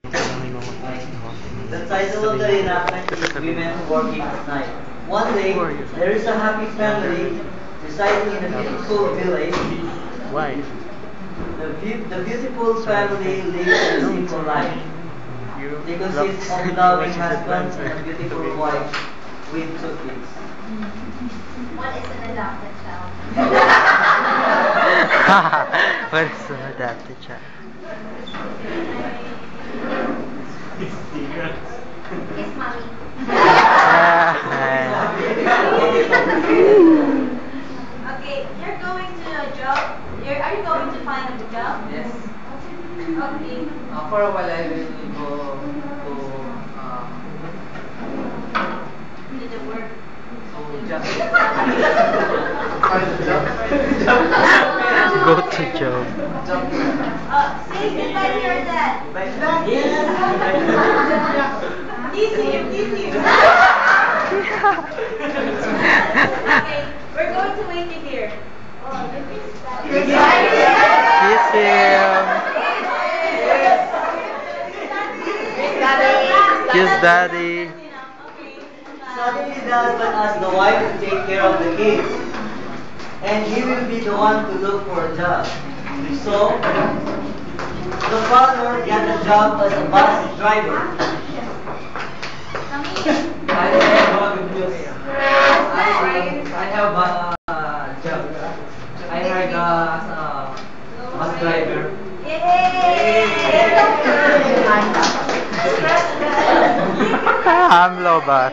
The title of the reenactment is Women Working at Night. One day, there is a happy family residing in a beautiful village. Why? The beautiful family lives a simple life. They consist of loving husbands and a beautiful wife with 2 kids. What is an adopted child? What is an adopted child? His mommy. Okay, you're going to a job. Are you going to find a job? Yes. Okay. For a while, I will go To the work. to job. Go to job. Say goodbye to your dad. Easy, easy. Okay, we're going to wait in here. Kiss him. Kiss daddy. Suddenly the husband asks the wife to take care of the kids, and he will be the one to look for a job. So, the father got a job as a bus driver. I have good news. I have a job. I hired as a bus driver. I'm Lobat.